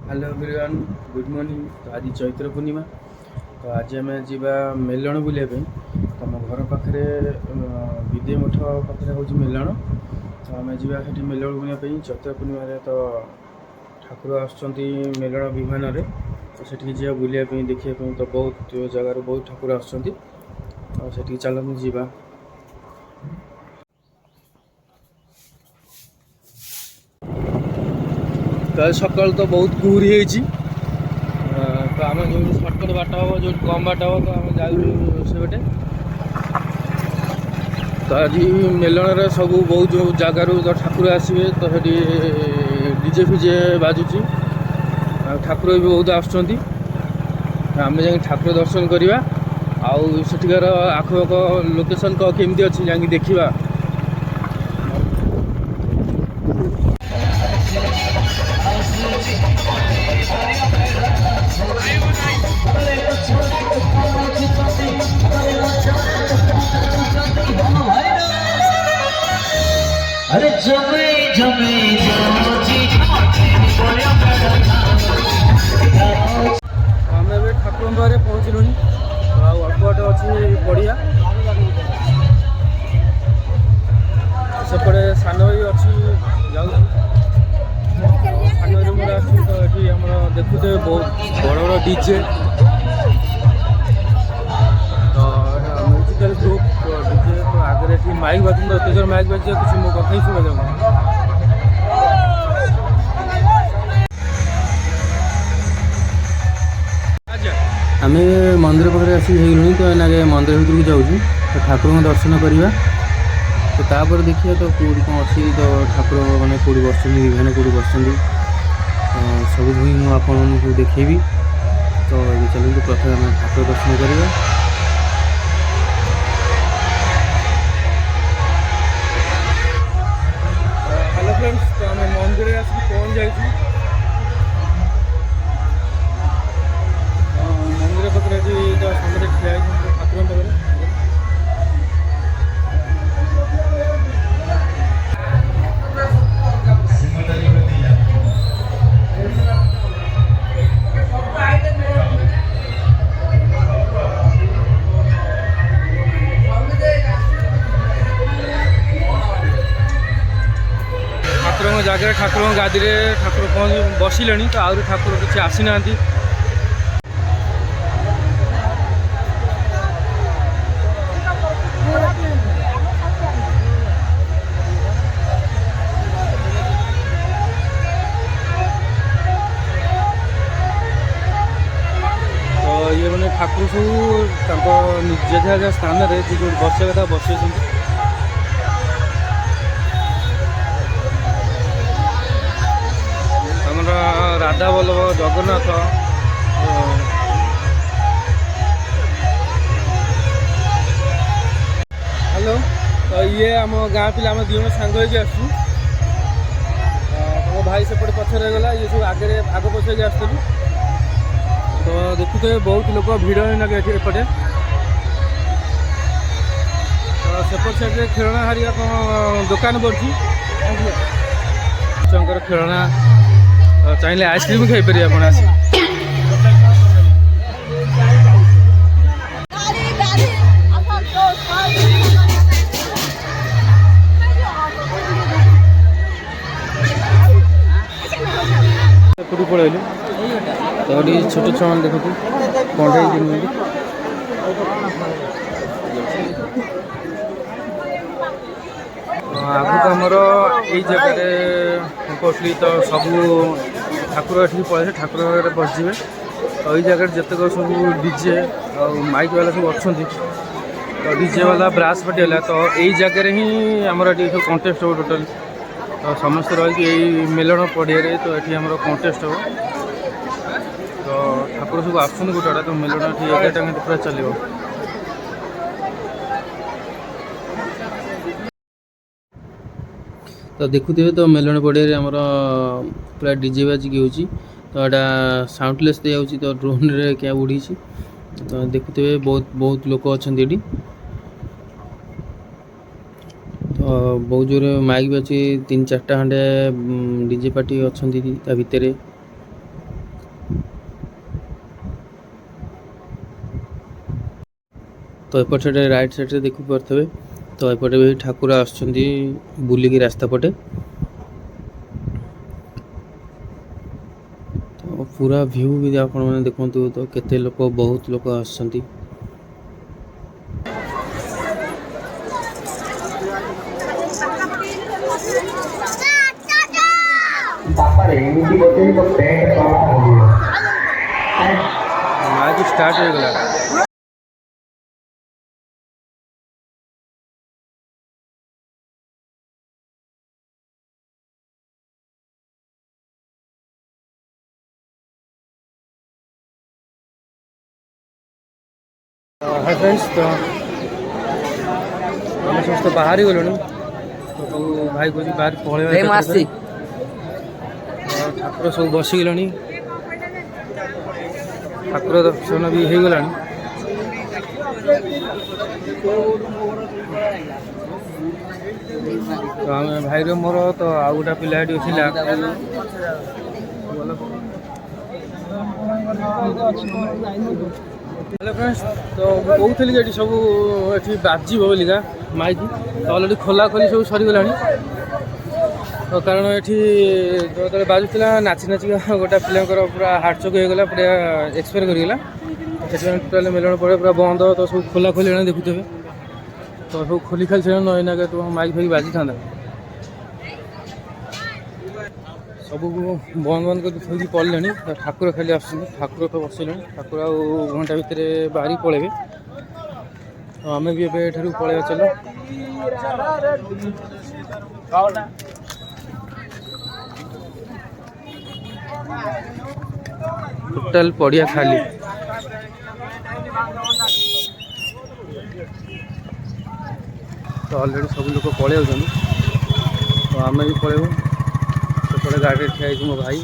Hello everyone, good morning. तो आज चैत्र पूर्णिमा। तो आज आम जा मेलण बुलाया। तो आम घर पाखे विद्या मठ पाखे हूँ मेलण। तो आम जा मेलण बुलाया चैत्र पूर्णिम। तो ठाकुर आसुँच मेलण विमान। तो सेठी जा बुलाया देखा। तो बहुत जगार बहुत ठाकुर आसुँच। तो सेठी चलते जा। तो सकाल तो बहुत कुहरी होती। तो आम जो सर्टकट बाट हम जो कम बाट हम तो आम जाऊँ से बटे। तो आज मेलण सब बहुत जो जगार तो ठाकुर आसवे। तो ये डीजे फिजे बाजुची। ठाकुर भी बहुत आसुँच। आम जा ठाकुर दर्शन करवा। आउ सेठिकार आखपाख लोकेशन केमती अच्छी जा देखा। अरे जमे जमे आम ए ठाकुर पाखे पहुँचलु। अल्प बाट अच्छी पड़िया सेपटे सान भाई अच्छी जाऊँ। सान भाई मोर आस। तो ये देखुते बहुत बड़ बड़ डीजे। तो म्यूजिकल ग्रुप डीजे। तो आगे माइक बाजू एत जोर माइक बाजी किसी मो कथा ही शुणा जाऊँ। आम मंदिर पाखे आसिक तो एना मंदिर भर को जाऊँ। तो ठाकुर दर्शन करवा। तो तापर देखिए तो कौटी कौन अच्छी। तो ठाकुर मैंने कौटी बस विभिन्न कौटी बस सब मुझे आपको देखेबी। तो ये चलते प्रथम आम ठाकुर दर्शन करवा। हेलो फ्रेंड्स, तो आम मंदिर आसिक पहुँच जाइए। मंदिर पाखे तो सामने ठिया ठाकुर पाखे। ठाकुर जगह ठाकुर गादी में ठाकुर पहुँच बसिले। तो आहरी ठाकुर किसी आसी ना। तो ये मैंने ठाकुर सब निजे स्थान में जो बस कथा बस। राधा वल्लभ जगन्नाथ। हेलो, तो ये आम गाँ पिला आम दिज सांग आसू। तुम भाई सेपटे पछरे गला। ये सब आगे आग पछे आसलु। तो देखुते बहुत लोक भिड़ एपटे। तो सेपट साइड खेलना हारिया कौन दुकान पड़ी। छुआर खेलना चाहिए आइसक्रीम खाईपर आप आस। पलैलु। तो ये छोट छुआ मैंने देखते कंठे आगक आमर ये जगह कहली। तो सब ठाकुर ये पड़े ठाकुर बसजे। तो ये जगह जितक सब डीजे और माइक वाला सब अच्छा। तो डीजे वाला ब्रास पार्टी है। तो यही जगह ही आमर सब कंटेस्ट हो टोटाल। तो समस्त रही मेलण पड़िया। तो ये आम कंटेस्ट हो। तो ठाकुर सब आसुन गोटे। तो मेलण 11टा घंटे पूरा चलो। तो देखुए तो मेलण पड़िया आमर पूरा डीजे बाजिक हो। तो यहाँ साउंडलेस दिया। तो ड्रोन रे क्या उड़ी। तो देखुए बहुत बहुत लोक अच्छा। बहुत जोर माइक भी अच्छी 3-4टा खंडे डीजे पार्टी अच्छा भितर। तो एपट साइड राइट साइड से देखि पारथबे तो एपटे भी ठाकुर आछंती बुलिकी रास्ता पटे तो पूरा व्यू भी आपण माने देखंतु तो केते लोक बहुत लोक आछंती आज स्टार्ट हो गला हाय फ्रेंड्स तो हम समस्त बाहर ही गलुनी तो भाई को बाहर पळे ठाकुर सब बसी गलानी ठाकुर दर्शन भी हो गलानी तो आम भाई मोर तो आउ गोटा पिलाटी थिला हेलो फ्रेंड्स तो कहूली कि सब ये बाजी बोलिका माइक तो अलरेडी खोला खोली सब सरीगला तो कारण ये जो बाजुला नाची नाचिका गोटा पिलांकर पूरा हार्ट चोक हो गला पूरा एक्सपायर करगला टोटाल मेलन पड़े पूरा बंद तो सब खोला खोली देखुथे तो सब खोली खाली से नईना तो माइक फाइक बाजी था सब बंद बंद कर थोड़ी पड़े तो ठाकुर खाली आस ठाकुर तो बसले ठाकुर आ घंटा भितर बाहरी पलैबे तो आम भी एठू पलैया चलो टोटाल पड़िया खाली तो अलरेडी सब लोग पलि तो आम भी पलैबू सेपटे गाड़ी ठिया मो भाई